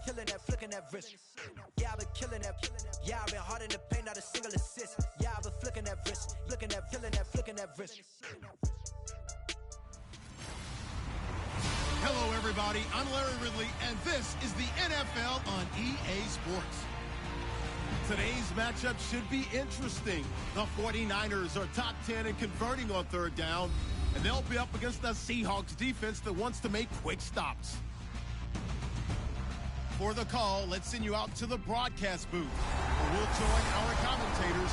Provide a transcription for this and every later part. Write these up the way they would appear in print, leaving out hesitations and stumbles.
killing that, flicking that wrist. Yeah, I've been killing that. Yeah, I've been hard in the paint, not a single assist. Yeah, I've been flicking that wrist, looking at, killing that, flicking that wrist. Hello, everybody. I'm Larry Ridley, and this is the NFL on EA Sports. Today's matchup should be interesting. The 49ers are top 10 in converting on third down, and they'll be up against the Seahawks defense that wants to make quick stops. For the call, let's send you out to the broadcast booth, where we'll join our commentators,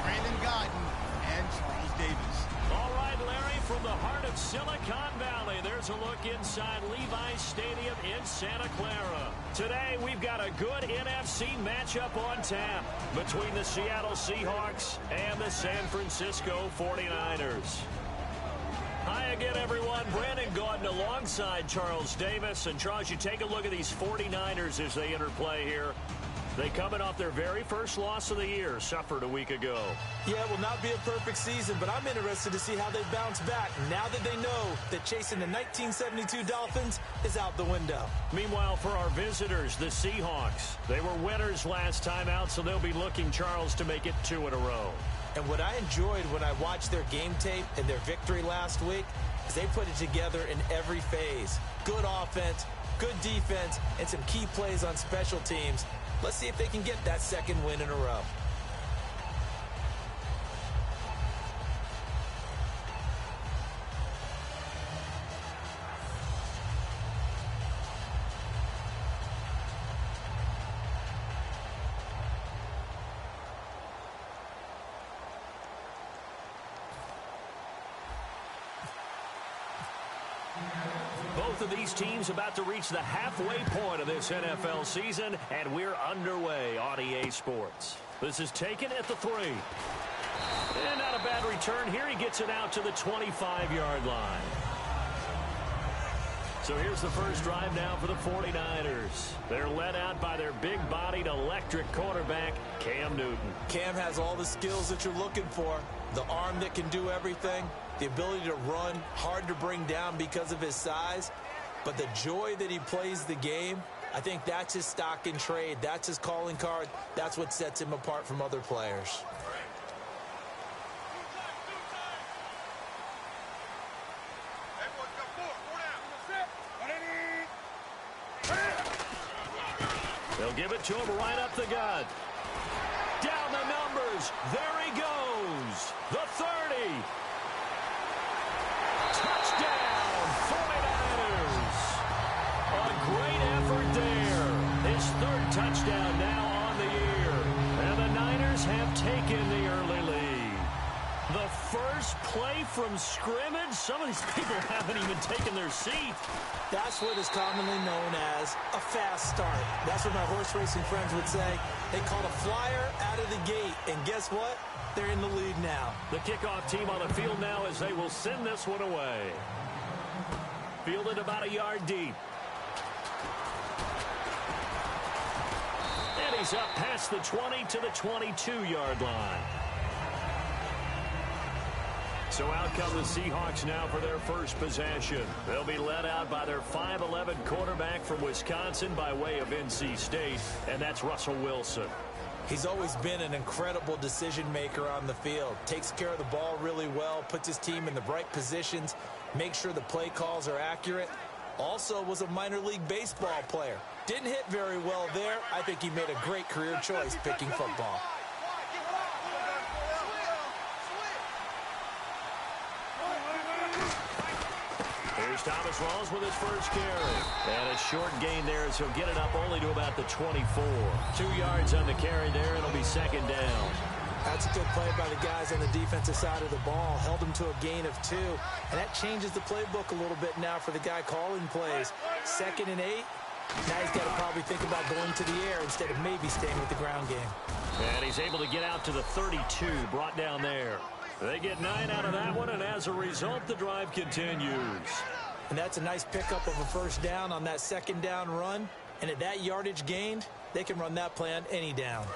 Brandon Godden and Charles Davis. All right, Larry, from the heart of Silicon Valley, there's a look inside Levi's Stadium in Santa Clara. Today, we've got a good NFC matchup on tap between the Seattle Seahawks and the San Francisco 49ers. Hi again, everyone. Brandon Gaudin alongside Charles Davis. And, Charles, you take a look at these 49ers as they interplay here. They coming off their very first loss of the year, suffered a week ago. Yeah, it will not be a perfect season, but I'm interested to see how they bounce back now that they know that chasing the 1972 Dolphins is out the window. Meanwhile, for our visitors, the Seahawks, they were winners last time out, so they'll be looking, Charles, to make it 2 in a row. And what I enjoyed when I watched their game tape and their victory last week is they put it together in every phase. Good offense, good defense, and some key plays on special teams. Let's see if they can get that second win in a row. Both of these teams about to reach the halfway point of this NFL season, and we're underway on EA Sports. This is taken at the 3. And not a bad return here. He gets it out to the 25-yard line. So here's the first drive now for the 49ers. They're led out by their big-bodied electric quarterback, Cam Newton. Cam has all the skills that you're looking for. The arm that can do everything. The ability to run, hard to bring down because of his size. But the joy that he plays the game, I think that's his stock in trade. That's his calling card. That's what sets him apart from other players. They'll give it to him right up the gut. Down the numbers. There he goes. The 30. Touchdown, 49ers. A great effort there. His third touchdown now on the year. And the Niners have taken the early lead. The first play from scrimmage. Some of these people haven't even taken their seat. That's what is commonly known as a fast start. That's what my horse racing friends would say. They called a flyer out of the gate. And guess what? They're in the lead now. The kickoff team on the field now as they will send this one away. Fielded about a yard deep. And he's up past the 20 to the 22-yard line. So out come the Seahawks now for their first possession. They'll be led out by their 5'11" quarterback from Wisconsin by way of NC State, and that's Russell Wilson. He's always been an incredible decision maker on the field. Takes care of the ball really well, puts his team in the right positions, makes sure the play calls are accurate. Also was a minor league baseball player. Didn't hit very well there. I think he made a great career choice picking football. Here's Thomas Rawls with his first carry. And a short gain there as he'll get it up only to about the 24. 2 yards on the carry there. It'll be second down. That's a good play by the guys on the defensive side of the ball. Held him to a gain of 2. And that changes the playbook a little bit now for the guy calling plays. 2nd and 8. Now he's got to probably think about going to the air instead of maybe staying with the ground game. And he's able to get out to the 32, brought down there. They get 9 out of that one, and as a result, the drive continues. And that's a nice pickup of a first down on that second down run. And at that yardage gained, they can run that play on any down.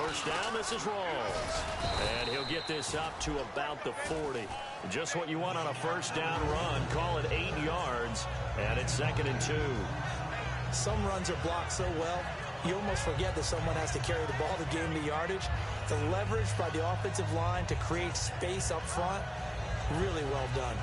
First down, this is Rawls. And he'll get this up to about the 40. Just what you want on a first down run. Call it 8 yards, and it's 2nd and 2. Some runs are blocked so well, you almost forget that someone has to carry the ball to gain the yardage. The leverage by the offensive line to create space up front, really well done.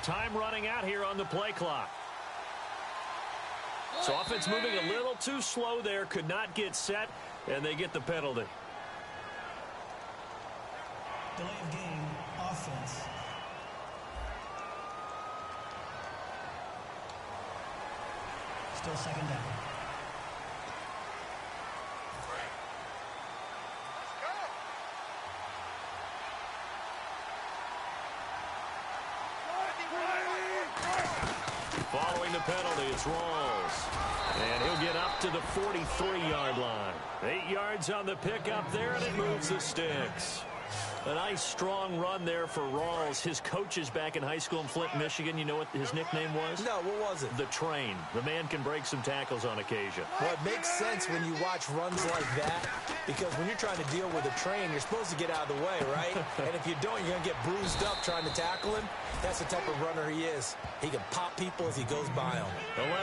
Time running out here on the play clock. So offense moving a little too slow there. Could not get set, and they get the penalty. Delay of game, offense. Still 2nd down. Following the penalty, it's Rawls. And he'll get up to the 43-yard line. 8 yards on the pickup there, and it moves the sticks. A nice, strong run there for Rawls. His coaches back in high school in Flint, Michigan, you know what his nickname was? No, what was it? The Train. The man can break some tackles on occasion. Well, it makes sense when you watch runs like that, because when you're trying to deal with a train, you're supposed to get out of the way, right? And if you don't, you're going to get bruised up trying to tackle him. That's the type of runner he is. He can pop people as he goes by them.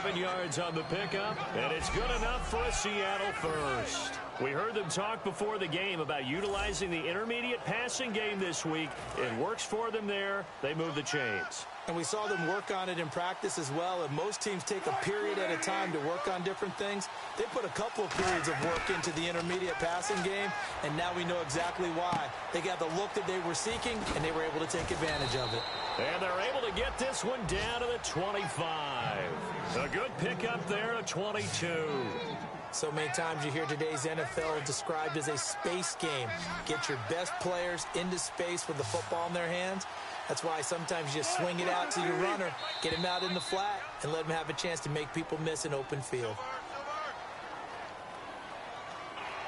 11 yards on the pickup, and it's good enough for a Seattle first. We heard them talk before the game about utilizing the intermediate passing game this week. It works for them there. They move the chains. And we saw them work on it in practice as well. And most teams take a period at a time to work on different things. They put a couple of periods of work into the intermediate passing game, and now we know exactly why. They got the look that they were seeking, and they were able to take advantage of it. And they're able to get this one down to the 25. A good pickup there at 22. So many times you hear today's NFL described as a space game. Get your best players into space with the football in their hands. That's why sometimes you just swing it out to your runner, get him out in the flat, and let him have a chance to make people miss an open field.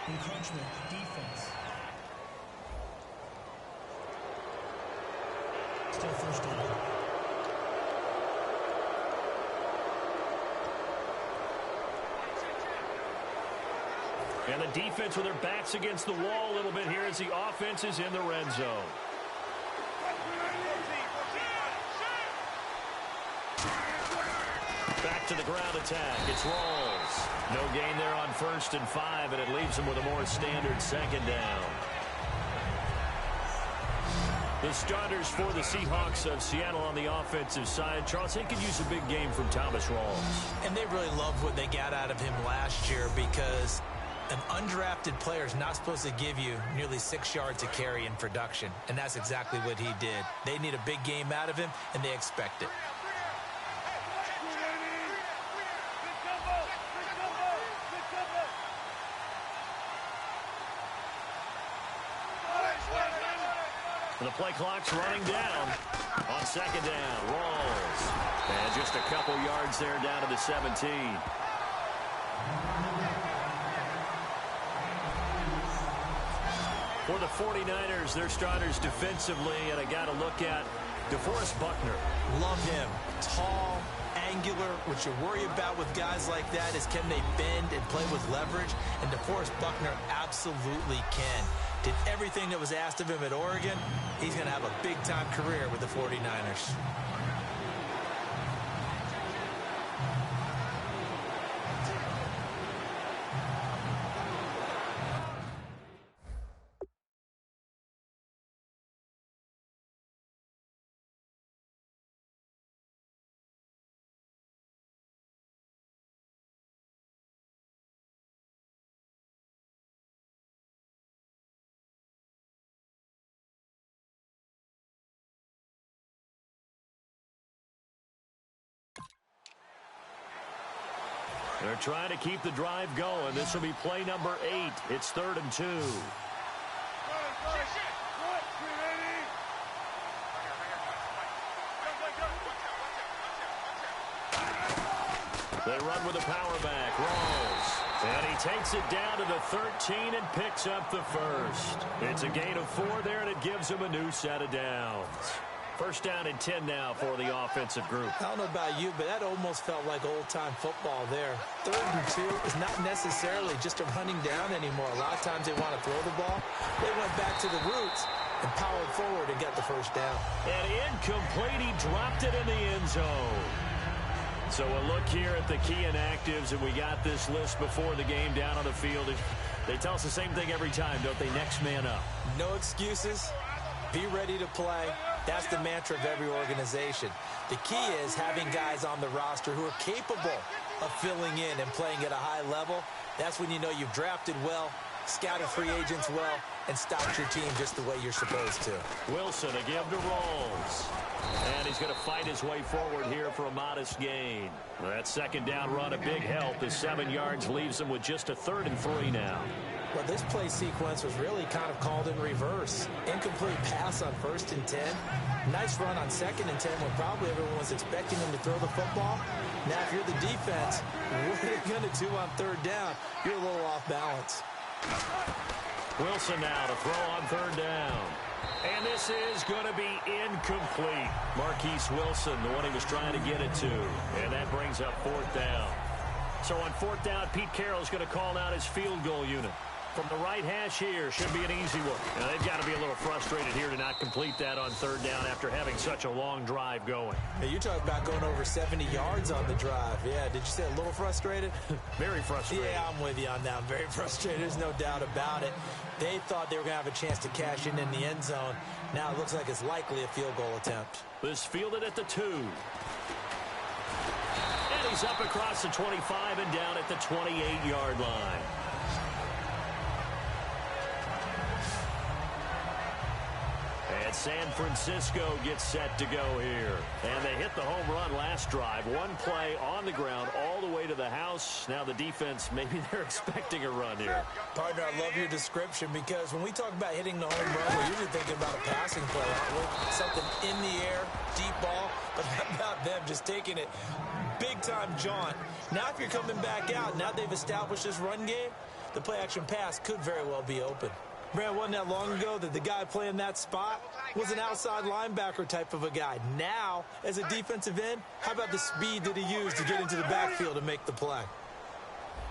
Encroachment, defense. Still first down. And the defense with their backs against the wall a little bit here as the offense is in the red zone. Back to the ground attack. It's Rawls. No gain there on 1st and 5, and it leaves them with a more standard 2nd down. The starters for the Seahawks of Seattle on the offensive side. Charles, they could use a big game from Thomas Rawls. And they really loved what they got out of him last year, because an undrafted player is not supposed to give you nearly 6 yards a carry in production, and that's exactly what he did. They need a big game out of him, and they expect it. The play clock's running down on 2nd down. Rawls. And just a couple yards there down to the 17. For the 49ers, their starters defensively, and I got to look at DeForest Buckner. Love him. Tall, angular. What you worry about with guys like that is can they bend and play with leverage? And DeForest Buckner absolutely can. Did everything that was asked of him at Oregon. He's going to have a big-time career with the 49ers. They're trying to keep the drive going. This will be play number 8. It's 3rd and 2. They run with a power back. Rawls. And he takes it down to the 13 and picks up the first. It's a gain of 4 there, and it gives him a new set of downs. First down and 10 now for the offensive group. I don't know about you, but that almost felt like old-time football there. 3rd and 2 is not necessarily just a running down anymore. A lot of times they want to throw the ball. They went back to the roots and powered forward and got the first down. And incomplete. He dropped it in the end zone. So a look here at the key inactives, and we got this list before the game down on the field. They tell us the same thing every time, don't they? Next man up. No excuses. Be ready to play. That's the mantra of every organization. The key is having guys on the roster who are capable of filling in and playing at a high level. That's when you know you've drafted well, scouted free agents well, and stocked your team just the way you're supposed to. Wilson again to Rolls. And he's going to fight his way forward here for a modest gain. That second down run, a big help. The 7 yards leaves him with just a 3rd and 3 now. Well, this play sequence was really kind of called in reverse. Incomplete pass on 1st and 10. Nice run on 2nd and 10 when probably everyone was expecting him to throw the football. Now, if you're the defense, what are you going to do on 3rd down? You're a little off balance. Wilson now to throw on 3rd down. And this is going to be incomplete. Marquise Wilson, the one he was trying to get it to. And that brings up 4th down. So on 4th down, Pete Carroll's going to call out his field goal unit. From the right hash here, should be an easy one. Now, they've got to be a little frustrated here to not complete that on 3rd down after having such a long drive going. Hey, you talk about going over 70 yards on the drive. Yeah, did you say a little frustrated? Very frustrated. Yeah, I'm with you on that. I'm very frustrated. There's no doubt about it. They thought they were going to have a chance to cash in the end zone. Now it looks like it's likely a field goal attempt. This fielded at the 2. And he's up across the 25 and down at the 28-yard line. And San Francisco gets set to go here. And they hit the home run last drive. One play on the ground all the way to the house. Now the defense, maybe they're expecting a run here. Partner, I love your description because when we talk about hitting the home run, we're usually thinking about a passing play, aren't we? Something in the air, deep ball. But how about them just taking it big-time jaunt? Now if you're coming back out, now they've established this run game, the play-action pass could very well be open. Brad, wasn't that long ago that the guy playing that spot was an outside linebacker type of a guy. Now, as a defensive end, how about the speed that he used to get into the backfield and make the play?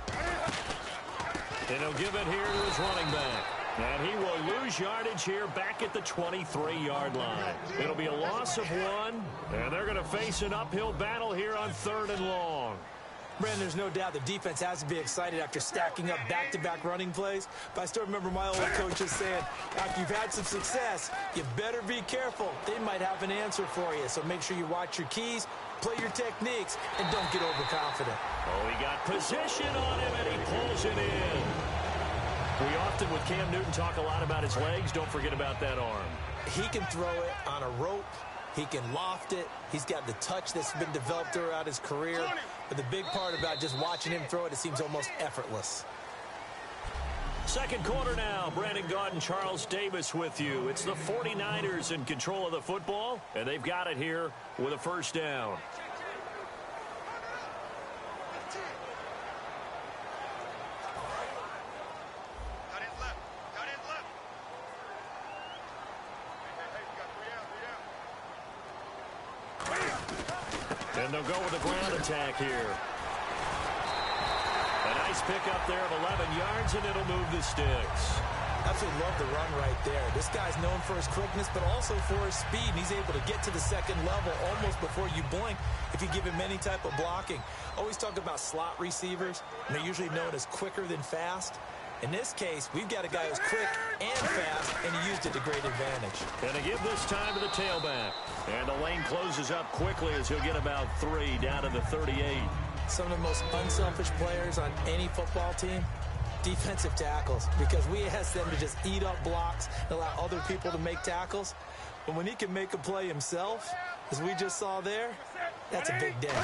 And he'll give it here to his running back. And he will lose yardage here back at the 23-yard line. It'll be a loss of 1, and they're going to face an uphill battle here on 3rd and long. Brandon, there's no doubt the defense has to be excited after stacking up back-to-back running plays. But I still remember my old coaches saying, after you've had some success, you better be careful. They might have an answer for you. So make sure you watch your keys, play your techniques, and don't get overconfident. Oh, he got position on him, and he pulls it in. We often, with Cam Newton, talk a lot about his legs. Don't forget about that arm. He can throw it on a rope. He can loft it. He's got the touch that's been developed throughout his career. But the big part about just watching him throw it seems almost effortless. Second quarter now. Brandon Gaudin, Charles Davis with you. It's the 49ers in control of the football, and they've got it here with a first down. And they'll go with a ground attack here. A nice pickup there of 11 yards, and it'll move the sticks. Absolutely love the run right there. This guy's known for his quickness, but also for his speed. And he's able to get to the second level almost before you blink if you give him any type of blocking. Always talk about slot receivers, and they're usually known as quicker than fast. In this case, we've got a guy who's quick and fast, and he used it to great advantage. And they give this time to the tailback. And the lane closes up quickly as he'll get about 3 down to the 38. Some of the most unselfish players on any football team, defensive tackles, because we ask them to just eat up blocks and allow other people to make tackles. But when he can make a play himself, as we just saw there, that's a big day.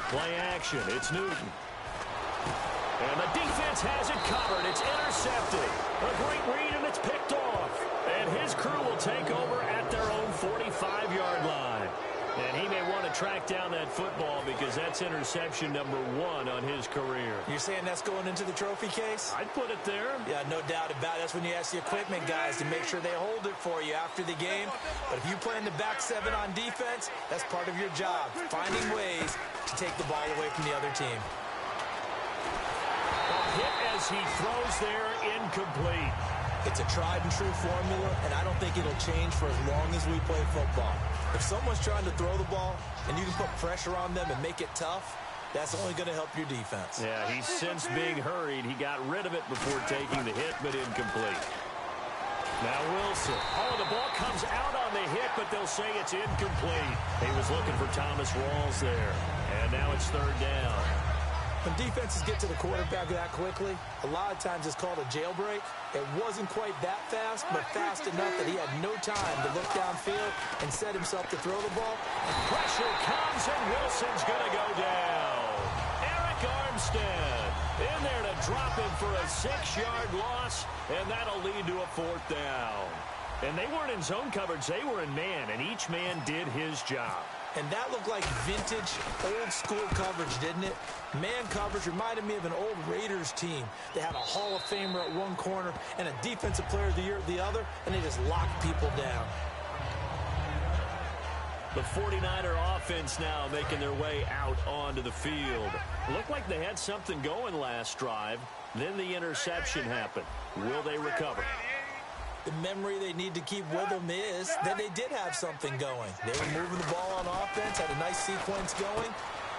Play action. It's Newton. And the defense has it covered. It's intercepted. A great read, and it's picked off. And his crew will take over at their own 45-yard line. And He may want to track down that football because that's interception number 1 on his career. You're saying that's going into the trophy case? I'd put it there. Yeah, no doubt about it. That's when you ask the equipment guys to make sure they hold it for you after the game. But if you play in the back 7 on defense, that's part of your job, finding ways to take the ball away from the other team. A hit as he throws there, incomplete. It's a tried-and-true formula, and I don't think it'll change for as long as we play football. If someone's trying to throw the ball and you can put pressure on them and make it tough, that's only going to help your defense. Yeah, he sensed being hurried. He got rid of it before taking the hit, but incomplete. Now Wilson. Oh, the ball comes out on the hit, but they'll say it's incomplete. He was looking for Thomas Rawls there. And now it's 3rd down. When defenses get to the quarterback that quickly, a lot of times it's called a jailbreak. It wasn't quite that fast, but fast enough that he had no time to look downfield and set himself to throw the ball. Pressure comes, and Wilson's going to go down. Eric Armstead in there to drop him for a 6-yard loss, and that'll lead to a 4th down. And they weren't in zone coverage. They were in man, and each man did his job. And that looked like vintage, old-school coverage, didn't it? Man coverage reminded me of an old Raiders team. They had a Hall of Famer at one corner and a Defensive Player of the Year at the other, and they just locked people down. The 49er offense now making their way out onto the field. Looked like they had something going last drive. Then the interception happened. Will they recover? The memory they need to keep with them is that they did have something going. They were moving the ball on offense, had a nice sequence going.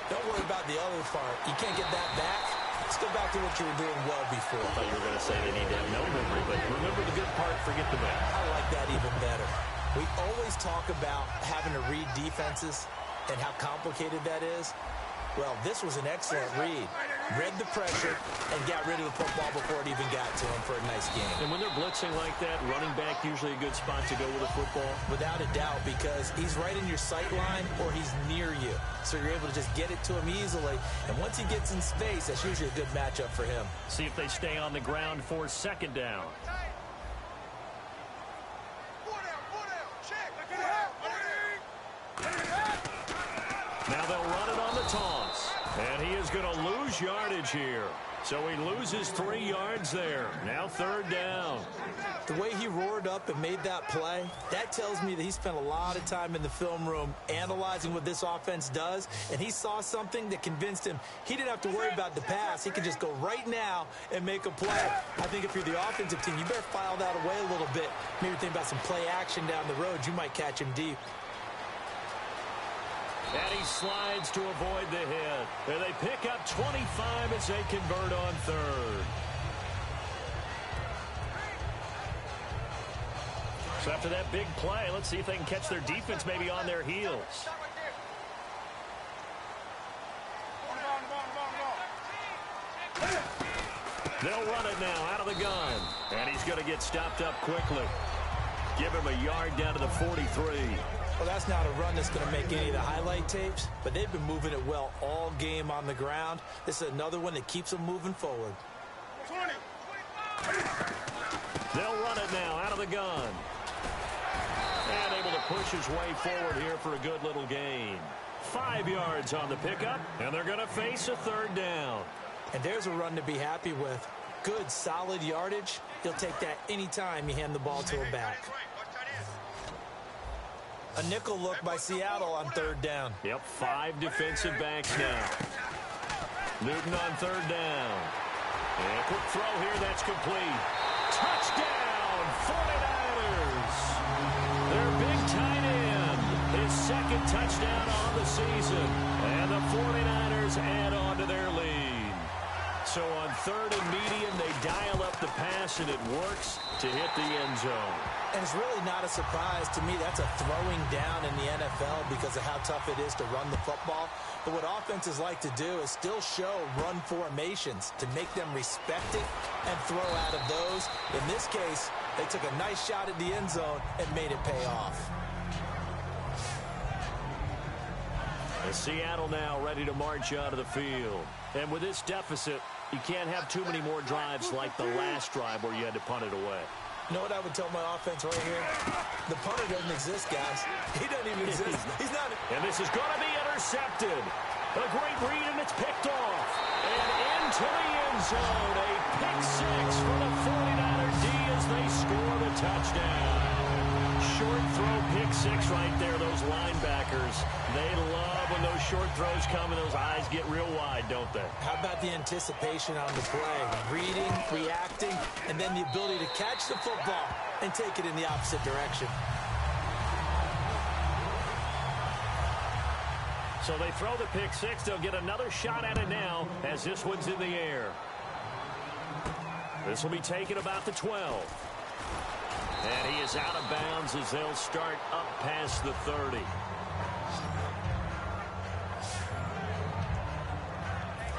Don't worry about the other part. You can't get that back. Let's go back to what you were doing well before. I thought you were going to say they need to have no memory, but remember the good part, forget the bad. I like that even better. We always talk about having to read defenses and how complicated that is. Well, this was an excellent read. Read the pressure and got rid of the football before it even got to him for a nice game. And when they're blitzing like that, running back usually a good spot to go with a football? Without a doubt, because he's right in your sight line or he's near you. So you're able to just get it to him easily. And once he gets in space, that's usually a good matchup for him. See if they stay on the ground for 2nd down. Now they'll run it on the toss. And he is going to lose yardage here. So he loses 3 yards there. Now 3rd down. The way he roared up and made that play, that tells me that he spent a lot of time in the film room analyzing what this offense does. And he saw something that convinced him he didn't have to worry about the pass. He could just go right now and make a play. I think if you're the offensive team, you better file that away a little bit. Maybe think about some play action down the road. You might catch him deep. And he slides to avoid the hit. And they pick up 25 as they convert on 3rd. So after that big play, let's see if they can catch their defense maybe on their heels. They'll run it now out of the gun. And he's going to get stopped up quickly. Give him a yard down to the 43. Well, that's not a run that's going to make any of the highlight tapes, but they've been moving it well all game on the ground. This is another one that keeps them moving forward. 20. They'll run it now out of the gun. And able to push his way forward here for a good little gain. 5 yards on the pickup, and they're going to face a 3rd down. And there's a run to be happy with. Good, solid yardage. He'll take that anytime you hand the ball to him back. A nickel look by Seattle on 3rd down. Yep, 5 defensive backs now. Newton on 3rd down. And a quick throw here, that's complete. Touchdown, 49ers. Their big tight end, his 2nd touchdown on the season. And the 49ers add on to their lead. So on 3rd and medium, they dial up the pass, and it works to hit the end zone. And it's really not a surprise to me. That's a throwing down in the NFL because of how tough it is to run the football. But what offenses like to do is still show run formations to make them respect it and throw out of those. In this case, they took a nice shot at the end zone and made it pay off. And Seattle now ready to march out of the field. And with this deficit, you can't have too many more drives like the last drive where you had to punt it away. You know what I would tell my offense right here? The punter doesn't exist, guys. He doesn't even exist. He's not. And this is going to be intercepted. A great read, and it's picked off. And into the end zone. A pick six for the 49er D as they score the touchdown. Short throw, pick six right there. Those linebackers, they love when those short throws come and those eyes get real wide, don't they? How about the anticipation on the play? Reading, reacting, and then the ability to catch the football and take it in the opposite direction. So they throw the pick six. They'll get another shot at it now as this one's in the air. This will be taken about the 12. And he is out of bounds as they'll start up past the 30.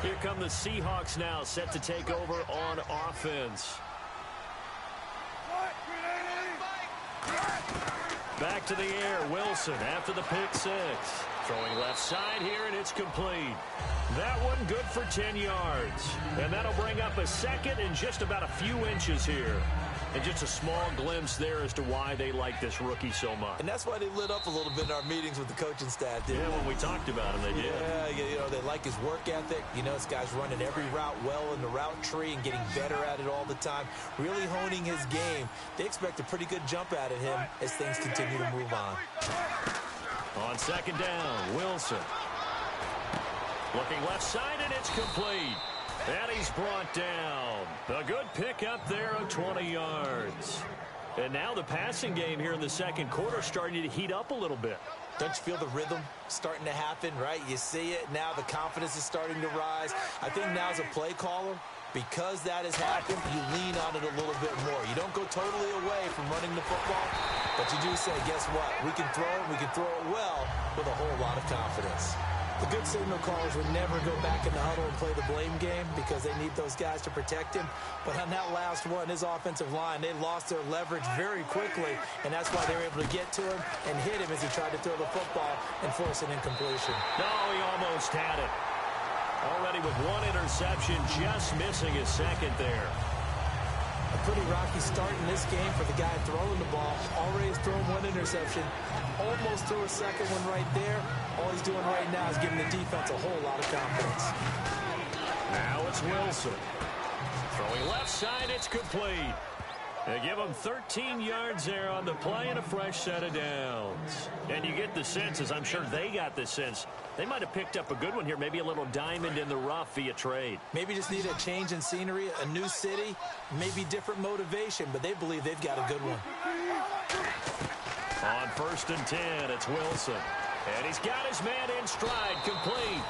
Here come the Seahawks now, set to take over on offense. Back to the air, Wilson after the pick six. Throwing left side here, and it's complete. That one good for 10 yards. And that'll bring up a second and just about a few inches here. And just a small glimpse there as to why they like this rookie so much. And that's why they lit up a little bit in our meetings with the coaching staff. Yeah, when we talked about him, they did. Yeah, you know, they like his work ethic. You know, this guy's running every route well in the route tree and getting better at it all the time. Really honing his game. They expect a pretty good jump out of him as things continue to move on. On second down, Wilson. Looking left side, and it's complete. And he's brought down. A good pickup there of 20 yards. And now the passing game here in the second quarter starting to heat up a little bit. Don't you feel the rhythm starting to happen, right? You see it. Now the confidence is starting to rise. I think now as a play caller, because that has happened, you lean on it a little bit more. You don't go totally away from running the football, but you do say, guess what? We can throw it. We can throw it well with a whole lot of confidence. The good signal callers would never go back in the huddle and play the blame game because they need those guys to protect him. But on that last one, his offensive line, they lost their leverage very quickly, and that's why they were able to get to him and hit him as he tried to throw the football and force an incompletion. No, he almost had it. Already with one interception, just missing his second there. A pretty rocky start in this game for the guy throwing the ball. Already has thrown one interception. Almost threw a second one right there. All he's doing right now is giving the defense a whole lot of confidence. Now it's Wilson. Throwing left side, it's complete. They give him 13 yards there on the play and a fresh set of downs. And you get the sense, as I'm sure they got the sense, they might have picked up a good one here, maybe a little diamond in the rough via trade. Maybe just need a change in scenery, a new city, maybe different motivation, but they believe they've got a good one. On 1st and 10, it's Wilson. And he's got his man in stride, complete.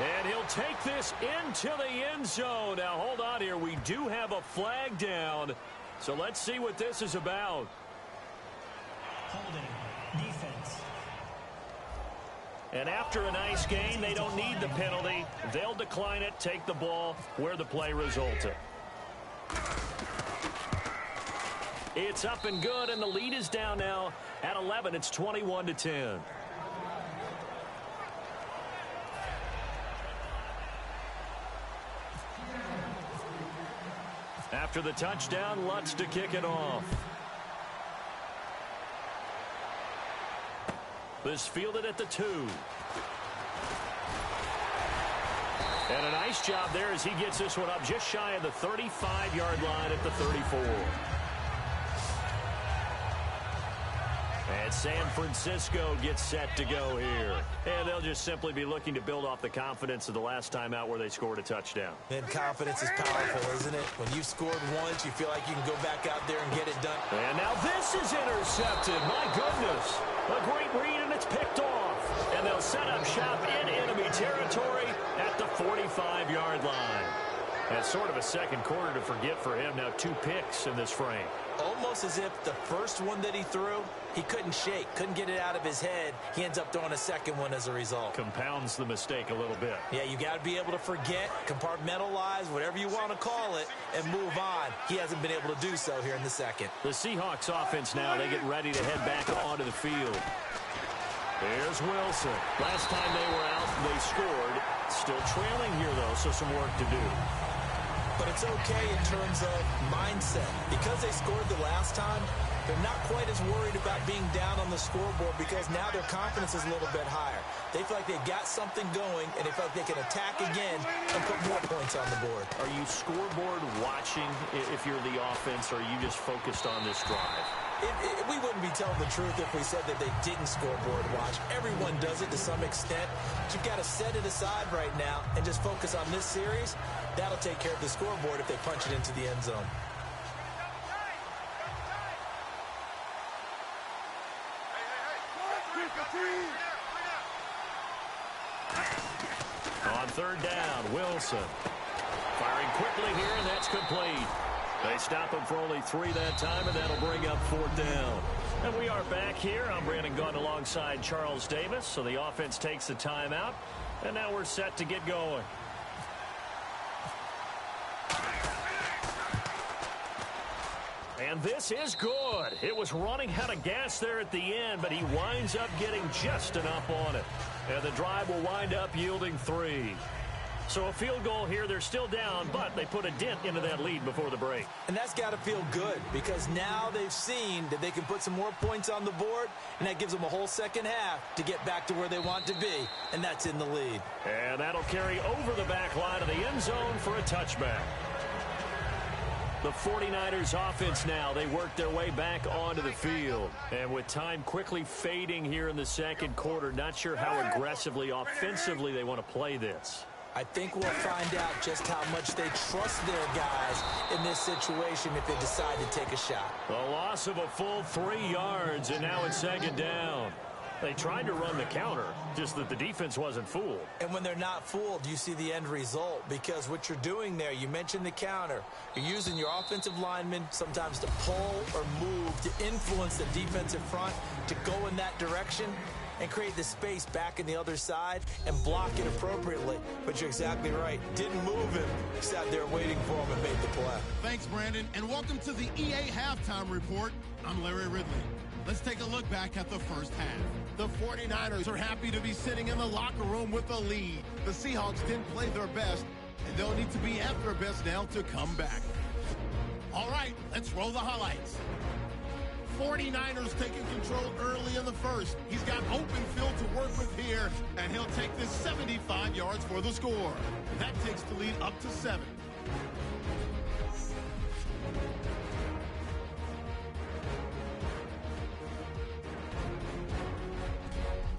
And he'll take this into the end zone. Now, hold on here. We do have a flag down. So let's see what this is about. Holding. Defense. And after a nice gain, they don't need the penalty. They'll decline it, take the ball where the play resulted. It's up and good, and the lead is down now at 11. It's 21-10. After the touchdown, Lutz to kick it off. This fielded at the 2. And a nice job there as he gets this one up just shy of the 35-yard line at the 34. And San Francisco gets set to go here. And they'll just simply be looking to build off the confidence of the last time out where they scored a touchdown. And confidence is powerful, isn't it? When you've scored once, you feel like you can go back out there and get it done. And now this is intercepted. My goodness. A great read, and it's picked off. And they'll set up shop in enemy territory at the 45-yard line. And sort of a second quarter to forget for him. Now 2 picks in this frame. Almost as if the first one that he threw, he couldn't shake, couldn't get it out of his head. He ends up throwing a second one as a result. Compounds the mistake a little bit. Yeah, you got to be able to forget, compartmentalize, whatever you want to call it, and move on. He hasn't been able to do so here in the second. The Seahawks offense now, they get ready to head back onto the field. There's Wilson. Last time they were out, they scored. Still trailing here, though, so some work to do. but it's okay in terms of mindset. Because they scored the last time, they're not quite as worried about being down on the scoreboard because now their confidence is a little bit higher. They feel like they've got something going, and they feel like they can attack again and put more points on the board. Are you scoreboard watching if you're the offense, or are you just focused on this drive? We wouldn't be telling the truth if we said that they didn't scoreboard watch. Everyone does it to some extent. But you've got to set it aside right now and just focus on this series. That'll take care of the scoreboard if they punch it into the end zone. On third down, Wilson. Firing quickly here, and that's complete. They stop him for only 3 that time, and that'll bring up 4th down. And we are back here. I'm Brandon Gunn alongside Charles Davis. So the offense takes the timeout, and now we're set to get going. And this is good. It was running out of gas there at the end, but he winds up getting just enough on it. And the drive will wind up yielding 3. So a field goal here. They're still down, but they put a dent into that lead before the break. And that's got to feel good because now they've seen that they can put some more points on the board, and that gives them a whole second half to get back to where they want to be, and that's in the lead. And that'll carry over the back line of the end zone for a touchback. The 49ers offense now, they work their way back onto the field. And with time quickly fading here in the second quarter, not sure how aggressively, offensively they want to play this. I think we'll find out just how much they trust their guys in this situation if they decide to take a shot. A loss of a full 3 yards, and now it's second down. They tried to run the counter, just that the defense wasn't fooled. And when they're not fooled, you see the end result, because what you're doing there, you mentioned the counter. You're using your offensive linemen sometimes to pull or move, to influence the defensive front, to go in that direction and create the space back in the other side and block it appropriately. But you're exactly right. Didn't move him. Sat there waiting for him and made the play. Thanks, Brandon, and welcome to the EA Halftime Report. I'm Larry Ridley. Let's take a look back at the first half. The 49ers are happy to be sitting in the locker room with a lead. The Seahawks didn't play their best, and they'll need to be at their best now to come back. All right, let's roll the highlights. 49ers taking control early in the first. He's got open field to work with here, and he'll take this 75 yards for the score. That takes the lead up to 7.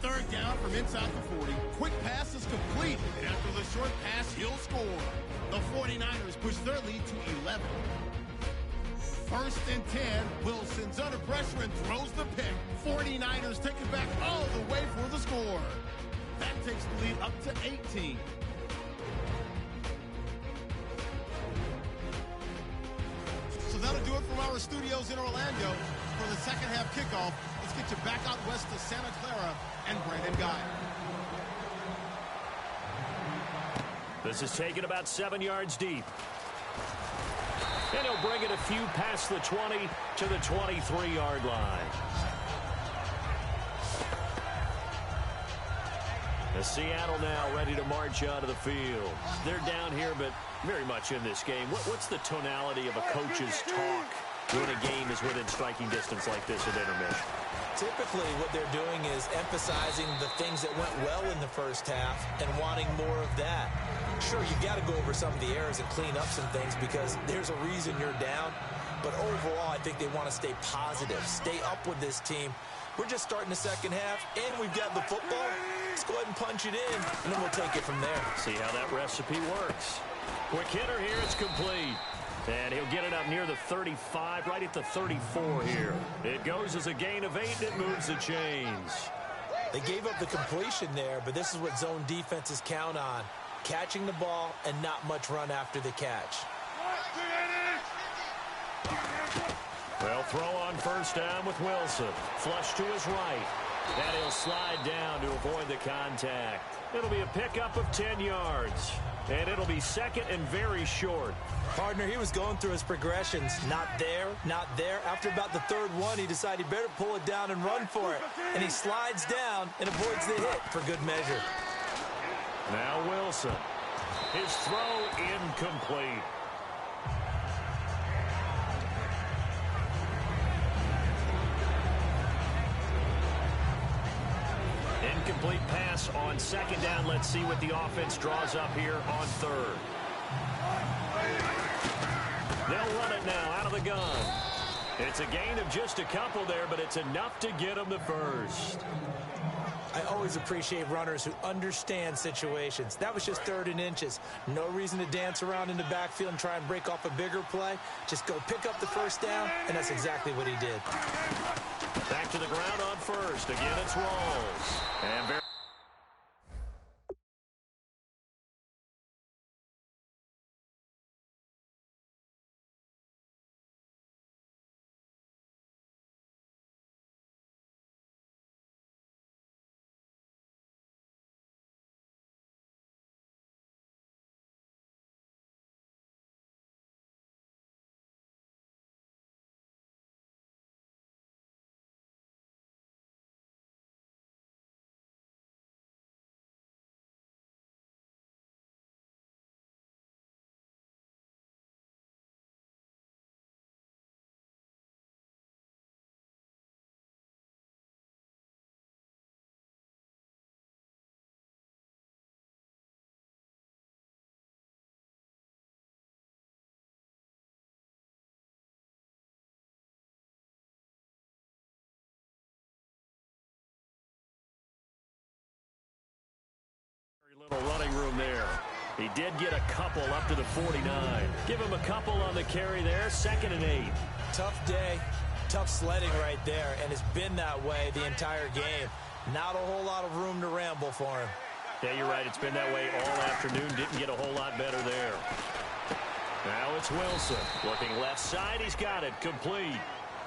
Third down from inside the 40. Quick pass is complete, and after the short pass, he'll score. The 49ers push their lead to 11. First and 10. Wilson's under pressure and throws the pick. 49ers take it back all the way for the score. That takes the lead up to 18. So that'll do it from our studios in Orlando for the second half kickoff. Let's get you back out west to Santa Clara and Brandon Guy. This is taken about 7 yards deep. And he'll bring it a few past the 20 to the 23-yard line. The Seattle now ready to march out of the field. They're down here, but very much in this game. What's the tonality of a coach's talk when a game is within striking distance like this at intermission? Typically, what they're doing is emphasizing the things that went well in the first half and wanting more of that. Sure, you got to go over some of the errors and clean up some things because there's a reason you're down. But overall, I think they want to stay positive, stay up with this team. We're just starting the second half, and we've got the football. Let's go ahead and punch it in, and then we'll take it from there. See how that recipe works. Quick hitter here, it's complete. And he'll get it up near the 35, right at the 34 here. It goes as a gain of 8, and it moves the chains. They gave up the completion there, but this is what zone defenses count on. Catching the ball and not much run after the catch. Well, throw on first down with Wilson. Flush to his right. And he'll slide down to avoid the contact. It'll be a pickup of 10 yards. And it'll be second and very short. Partner, he was going through his progressions. Not there, not there. After about the third one, he decided he better pull it down and run for it. And he slides down and avoids the hit for good measure. Now Wilson. His throw incomplete. incomplete pass on second down. Let's see what the offense draws up here on third. They'll run it now out of the gun. It's a gain of just a couple there, but it's enough to get them the first. I always appreciate runners who understand situations. That was just 3rd and inches. No reason to dance around in the backfield and try and break off a bigger play. Just go pick up the first down, and that's exactly what he did. Back to the ground on first. Again, it's Rawls. And very little running room there. He did get a couple up to the 49. Give him a couple on the carry there. 2nd and 8. Tough day, tough sledding right there, and it's been that way the entire game. Not a whole lot of room to ramble for him. Yeah, you're right. It's been that way all afternoon. Didn't get a whole lot better there. Now it's Wilson. Looking left side. He's got it. Complete.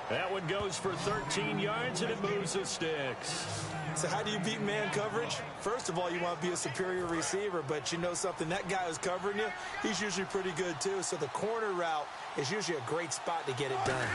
That one goes for 13 yards, and it moves the sticks. So how do you beat man coverage? First of all, you want to be a superior receiver, but you know something, that guy who's covering you, he's usually pretty good too. So the corner route is usually a great spot to get it done.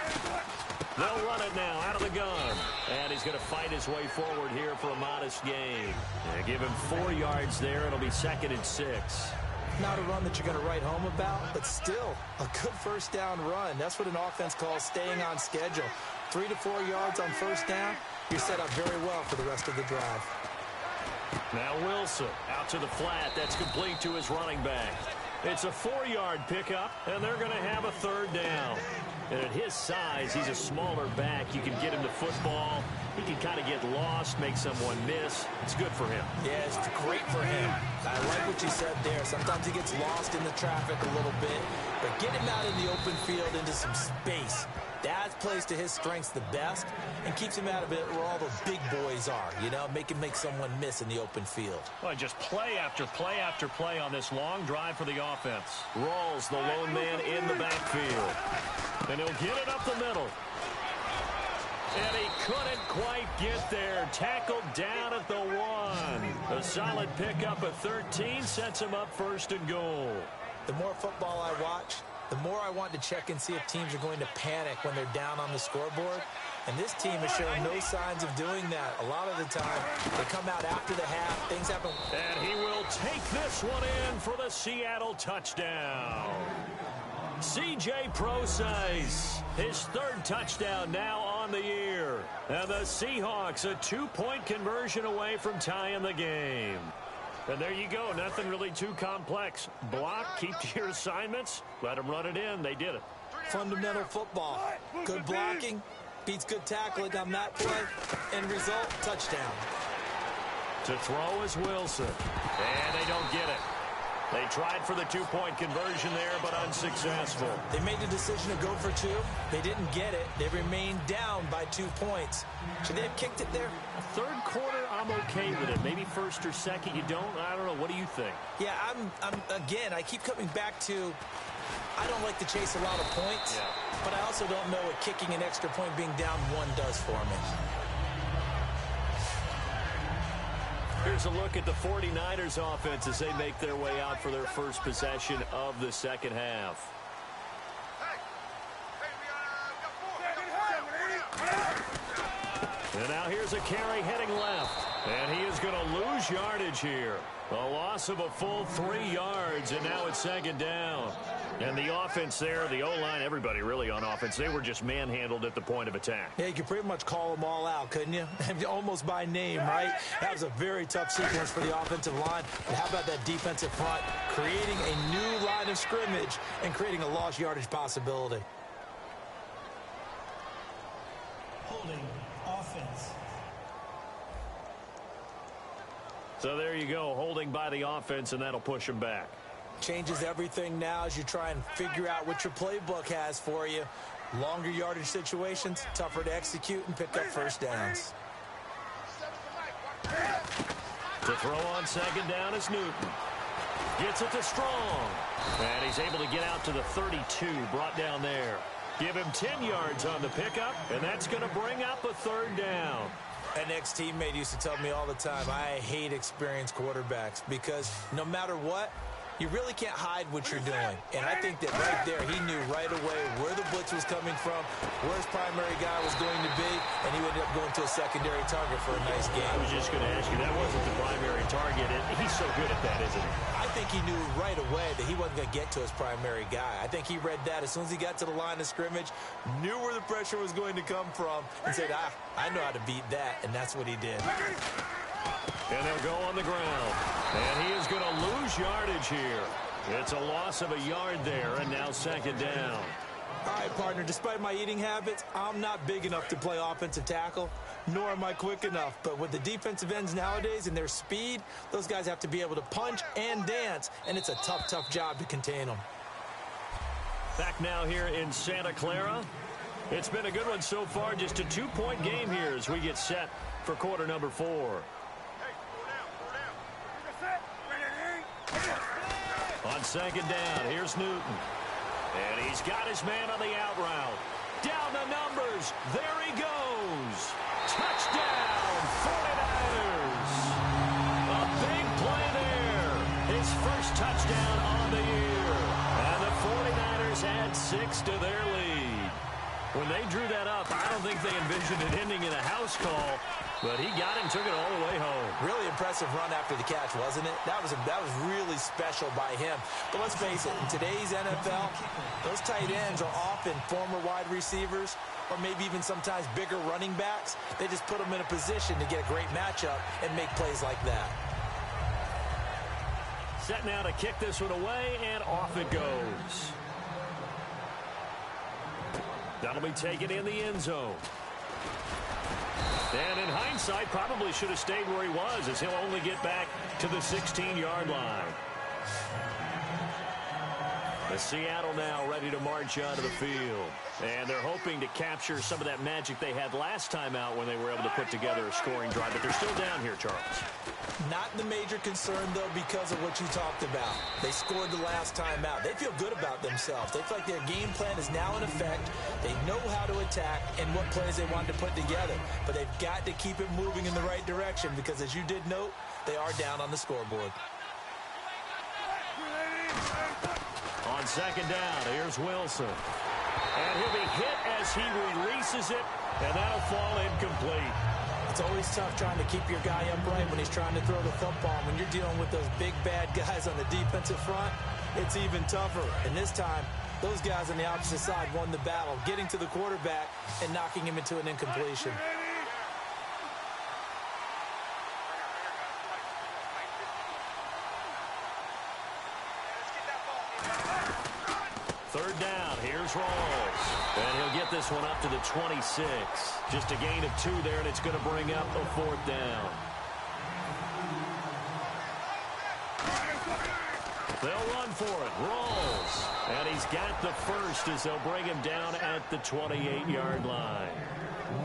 They'll run it now out of the gun. And he's going to fight his way forward here for a modest gain. Yeah, give him 4 yards there. It'll be 2nd and 6. Not a run that you're going to write home about, but still a good first down run. That's what an offense calls staying on schedule. 3 to 4 yards on first down. You're set up very well for the rest of the drive. Now Wilson out to the flat. That's complete to his running back. It's a 4-yard pickup, and they're going to have a 3rd down. And at his size, he's a smaller back. You can get him the football. He can kind of get lost, make someone miss. It's good for him. Yeah, it's great for him. I like what you said there. Sometimes he gets lost in the traffic a little bit. But get him out in the open field into some space. That plays to his strengths the best and keeps him out of it where all the big boys are, you know, make someone miss in the open field. Well, just play after play after play on this long drive for the offense. Rawls, the lone man in the backfield. And he'll get it up the middle. And he couldn't quite get there. Tackled down at the 1. A solid pickup of 13 sets him up 1st and goal. The more football I watch, the more I want to check and see if teams are going to panic when they're down on the scoreboard. And this team has shown no signs of doing that. A lot of the time, they come out after the half. Things happen. And he will take this one in for the Seattle touchdown. C.J. Procise, his 3rd touchdown now on the year. And the Seahawks a 2-point conversion away from tying the game. And there you go. Nothing really too complex. Block, keep to your assignments, let them run it in. They did it. Fundamental football. Good blocking beats good tackling on that play. End result, touchdown. To throw is Wilson. And they don't get it. They tried for the 2-point conversion there, but unsuccessful. They made the decision to go for 2. They didn't get it. They remained down by 2 points. Should they have kicked it there? 3rd quarter, I'm okay with it. Maybe 1st or 2nd, you don't. I don't know. What do you think? Yeah, again, I keep coming back to, I don't like to chase a lot of points, but I also don't know what kicking an extra point being down 1 does for me. Here's a look at the 49ers offense as they make their way out for their first possession of the second half. And now here's a carry heading left. And he is going to lose yardage here. A loss of a full 3 yards, and now it's second down. And the offense there, the O-line, everybody really on offense, they were just manhandled at the point of attack. Yeah, you could pretty much call them all out, couldn't you? Almost by name, right? That was a very tough sequence for the offensive line. And how about that defensive front creating a new line of scrimmage and creating a lost yardage possibility? Holding offense. So there you go, holding by the offense, and that'll push them back. Changes everything now as you try and figure out what your playbook has for you. Longer yardage situations, tougher to execute and pick up first downs. To throw on second down is Newton. Gets it to Strong. And he's able to get out to the 32, brought down there. Give him 10 yards on the pickup, and that's going to bring up a third down. An ex-teammate used to tell me all the time, I hate experienced quarterbacks because no matter what, you really can't hide what you're doing. And I think that right there, he knew right away where the blitz was coming from, where his primary guy was going to be, and he ended up going to a secondary target for a nice game. I was just going to ask you, that wasn't the primary target. He's so good at that, isn't he? I think he knew right away that he wasn't going to get to his primary guy. I think he read that as soon as he got to the line of scrimmage, knew where the pressure was going to come from, and said, I know how to beat that, and that's what he did. And they'll go on the ground. And he is going to lose yardage here. It's a loss of a yard there, and now second down. All right, partner, despite my eating habits, I'm not big enough to play offensive tackle, nor am I quick enough. But with the defensive ends nowadays and their speed, those guys have to be able to punch and dance, and it's a tough, tough job to contain them. Back now here in Santa Clara. It's been a good one so far. Just a 2-point game here as we get set for quarter number 4. On second down, here's Newton. And he's got his man on the out route. Down the numbers. There he goes. Touchdown, 49ers. A big play there. His first touchdown on the year. And the 49ers add 6 to their lead. When they drew that up, I don't think they envisioned it ending in a house call. But he got him, took it all the way home. Really impressive run after the catch, wasn't it? That was really special by him. But let's face it, in today's NFL, those tight ends are often former wide receivers or maybe even sometimes bigger running backs. They just put them in a position to get a great matchup and make plays like that. Set now to kick this one away, and off it goes. That'll be taken in the end zone. And in hindsight, probably should have stayed where he was, as he'll only get back to the 16-yard line. The Seattle now ready to march onto the field. And they're hoping to capture some of that magic they had last time out when they were able to put together a scoring drive. But they're still down here, Charles. Not the major concern, though, because of what you talked about. They scored the last time out. They feel good about themselves. They feel like their game plan is now in effect. They know how to attack and what plays they want to put together. But they've got to keep it moving in the right direction because, as you did note, they are down on the scoreboard. On second down, here's Wilson. And he'll be hit as he releases it, and that'll fall incomplete. It's always tough trying to keep your guy upright when he's trying to throw the football. When you're dealing with those big, bad guys on the defensive front, it's even tougher. And this time, those guys on the opposite side won the battle, getting to the quarterback and knocking him into an incompletion. Third down, here's Rawls. And he'll get this one up to the 26. Just a gain of 2 there, and it's going to bring up a 4th down. They'll run for it. Rawls. And he's got the first as they'll bring him down at the 28-yard line.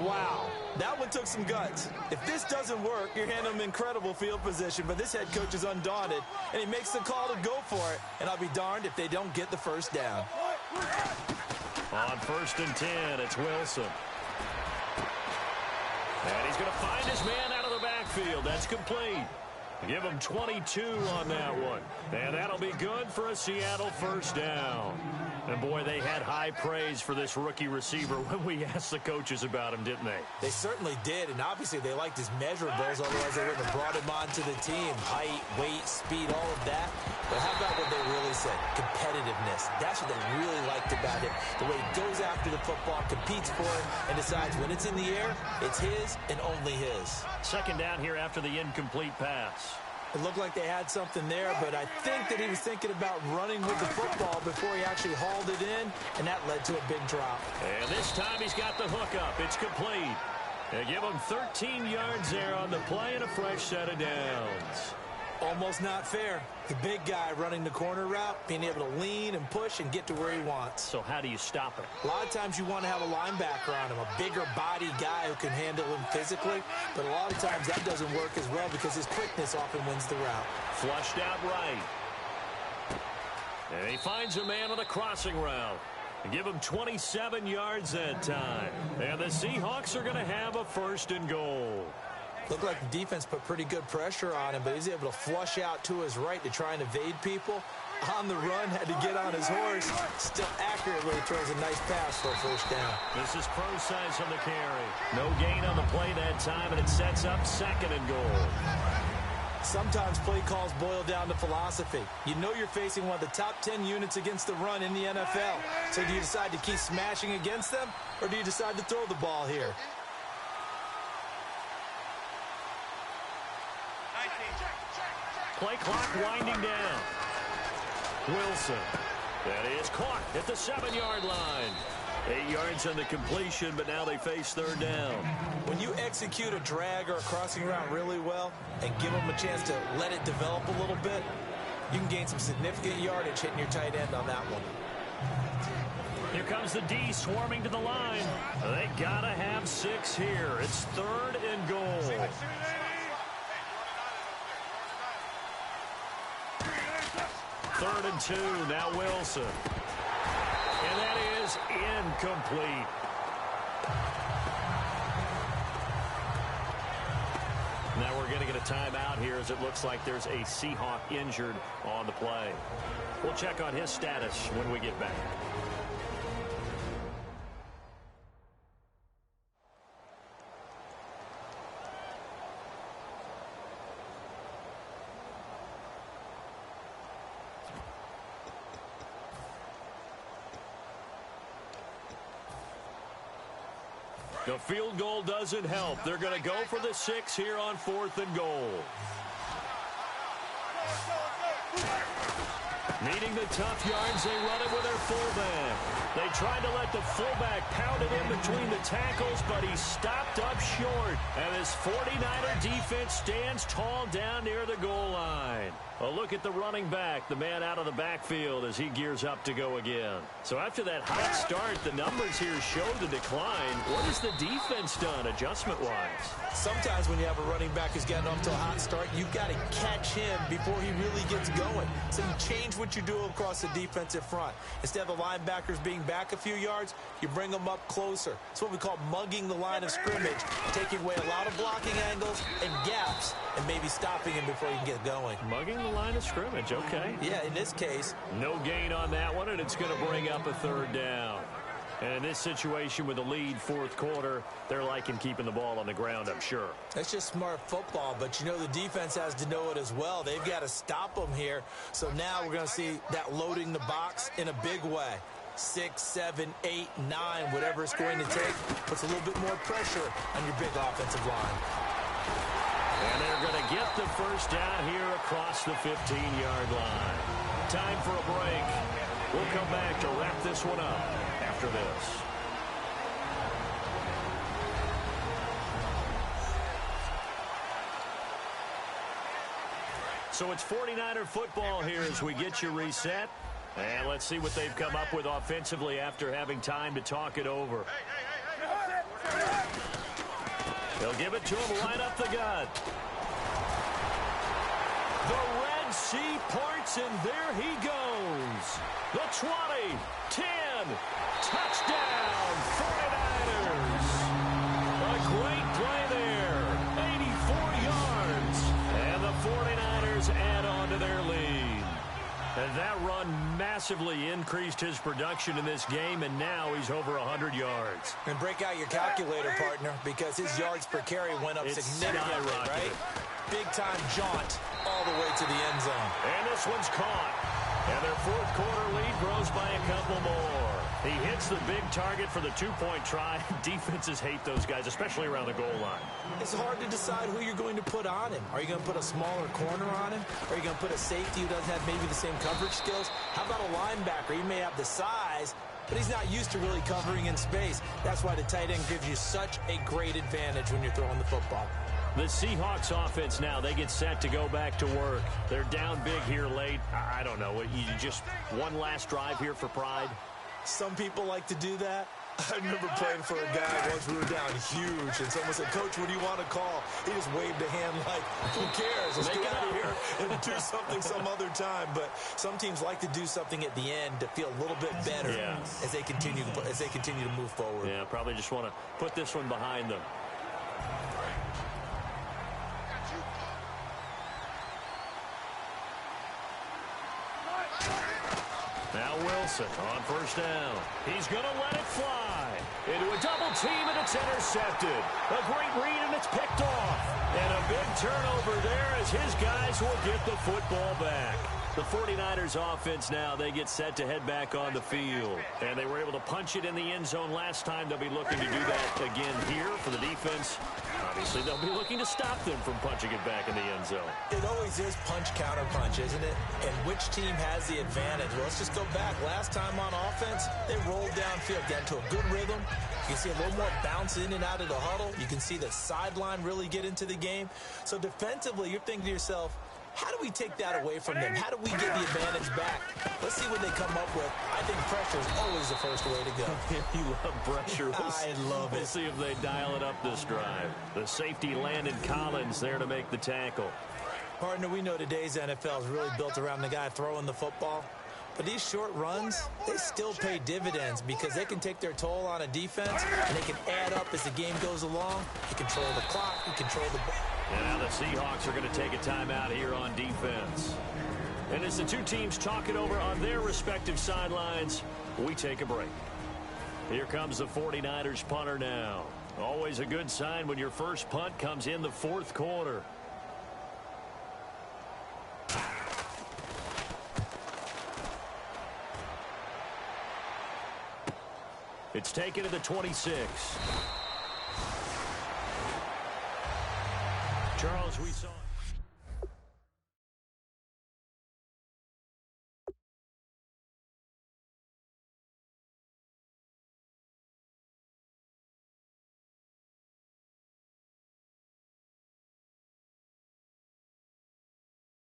Wow. That one took some guts. If this doesn't work, you're handing him incredible field position, but this head coach is undaunted, and he makes the call to go for it, and I'll be darned if they don't get the first down. On 1st and 10, it's Wilson. And he's going to find his man out of the backfield. That's complete. Give them 22 on that one. And that'll be good for a Seattle first down. And, boy, they had high praise for this rookie receiver when we asked the coaches about him, didn't they? They certainly did, and obviously they liked his measurables, otherwise they wouldn't have brought him onto the team. Height, weight, speed, all of that. But how about what they really said? Competitiveness. That's what they really liked about him. The way he goes after the football, competes for it, and decides when it's in the air, it's his and only his. Second down here after the incomplete pass. It looked like they had something there, but I think that he was thinking about running with the football before he actually hauled it in, and that led to a big drop. And this time he's got the hook up. It's complete. They give him 13 yards there on the play and a fresh set of downs. Almost not fair. The big guy running the corner route, being able to lean and push and get to where he wants. So how do you stop it? A lot of times you want to have a linebacker on him, a bigger body guy who can handle him physically, but a lot of times that doesn't work as well because his quickness often wins the route. Flushed out right. And he finds a man on the crossing route. Give him 27 yards that time. And the Seahawks are going to have a first and goal. Looked like the defense put pretty good pressure on him, but he's able to flush out to his right to try and evade people. On the run, had to get on his horse. Still accurately throws a nice pass for a first down. This is pro size on the carry. No gain on the play that time, and it sets up second and goal. Sometimes play calls boil down to philosophy. You know you're facing one of the top 10 units against the run in the NFL. So do you decide to keep smashing against them, or do you decide to throw the ball here? Play clock winding down. Wilson. That is caught at the 7-yard line. 8 yards on the completion, but now they face third down. When you execute a drag or a crossing route really well and give them a chance to let it develop a little bit, you can gain some significant yardage hitting your tight end on that one. Here comes the D swarming to the line. They gotta have 6 here. It's third and goal. Third and 2, now Wilson. And that is incomplete. Now we're going to get a timeout here as it looks like there's a Seahawk injured on the play. We'll check on his status when we get back. The field goal doesn't help. They're going to go for the 6 here on 4th and goal. Needing the tough yards, they run it with their fullback. They tried to let the fullback pound it in between the tackles, but he stopped up short. And this 49er defense stands tall down near the goal line. A look at the running back, the man out of the backfield as he gears up to go again. So after that hot start, the numbers here show the decline. What has the defense done adjustment-wise? Sometimes when you have a running back who's getting off to a hot start, you've got to catch him before he really gets going. So you change what you do across the defensive front. Instead of the linebackers being back a few yards, you bring them up closer. It's what we call mugging the line of scrimmage, taking away a lot of blocking angles and gaps, and maybe stopping him before he can get going. Mugging the line of scrimmage, okay. Yeah, in this case. No gain on that one, and it's going to bring up a third down. And in this situation with the lead 4th quarter, they're liking keeping the ball on the ground, I'm sure. That's just smart football, but you know the defense has to know it as well. They've got to stop them here. So now we're going to see that loading the box in a big way. 6, 7, 8, 9, whatever it's going to take, puts a little bit more pressure on your big offensive line. And they're going to get the first down here across the 15-yard line. Time for a break. We'll come back to wrap this one up after this. So it's 49er football here as we get you reset. And let's see what they've come up with offensively after having time to talk it over. They'll give it to him right up the gut. The Red Sea parts, and there he goes. The 20, 10, touchdown, 49ers. A great play there, 84 yards. And the 49ers massively increased his production in this game, and now he's over 100 yards. And break out your calculator, partner, because his yards per carry went up significantly, right? Big-time jaunt all the way to the end zone. And this one's caught. And their fourth quarter lead grows by a couple more. He hits the big target for the two-point try. Defenses hate those guys, especially around the goal line. It's hard to decide who you're going to put on him. Are you going to put a smaller corner on him? Are you going to put a safety who doesn't have maybe the same coverage skills? How about a linebacker? He may have the size, but he's not used to really covering in space. That's why the tight end gives you such a great advantage when you're throwing the football. The Seahawks offense now, they get set to go back to work. They're down big here late. I don't know. You just one last drive here for pride? Some people like to do that. I remember playing for a guy once we were down huge, and someone said, "Coach, what do you want to call?" He just waved a hand like, who cares? Let's get out of here and do something some other time. But some teams like to do something at the end to feel a little bit better as they continue to move forward. Yeah, probably just want to put this one behind them. Now Wilson on first down. He's going to let it fly. Into a double team, and it's intercepted. A great read, and it's picked off. And a big turnover there as his guys will get the football back. The 49ers offense now, they get set to head back on the field. And they were able to punch it in the end zone last time. They'll be looking to do that again here for the defense. Obviously, they'll be looking to stop them from punching it back in the end zone. It always is punch-counter-punch, isn't it? And which team has the advantage? Well, let's just go back. Last time on offense, they rolled downfield, got into a good rhythm. You can see a little more bounce in and out of the huddle. You can see the sideline really get into the game. So defensively, you're thinking to yourself, how do we take that away from them? How do we get the advantage back? Let's see what they come up with. I think pressure is always the first way to go. You love pressure. I love it. We'll see if they dial it up this drive. The safety, Landon Collins, there to make the tackle. Partner, we know today's NFL is really built around the guy throwing the football. But these short runs, they still pay dividends because they can take their toll on a defense, and they can add up as the game goes along. You control the clock, you control the ball. And now the Seahawks are going to take a timeout here on defense. And as the two teams talk it over on their respective sidelines, we take a break. Here comes the 49ers punter now. Always a good sign when your first punt comes in the fourth quarter. It's taken to the 26. Charles, we saw...